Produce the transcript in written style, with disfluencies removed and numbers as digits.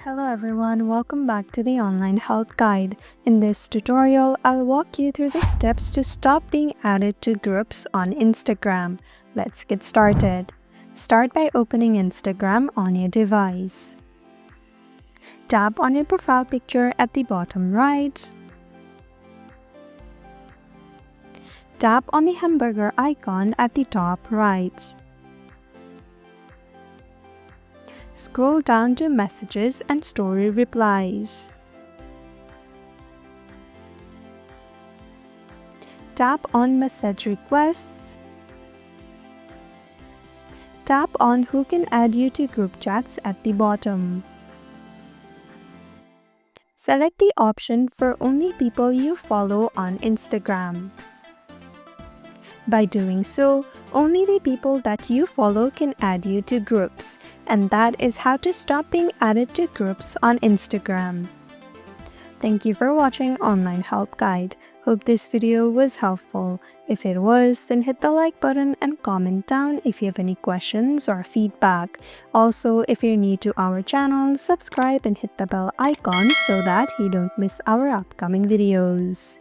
Hello everyone, welcome back to the Online Health Guide. In this tutorial, I'll walk you through the steps to stop being added to groups on Instagram. Let's get started. Start by opening Instagram on your device. Tap on your profile picture at the bottom right. Tap on the hamburger icon at the top right. Scroll down to Messages and Story Replies. Tap on Message Requests. Tap on Who can add you to group chats at the bottom. Select the option for only people you follow on Instagram. By doing so, only the people that you follow can add you to groups, and that is how to stop being added to groups on Instagram. Thank you for watching Online Help Guide. Hope this video was helpful. If it was, then hit the like button and comment down if you have any questions or feedback. Also, if you're new to our channel, subscribe and hit the bell icon so that you don't miss our upcoming videos.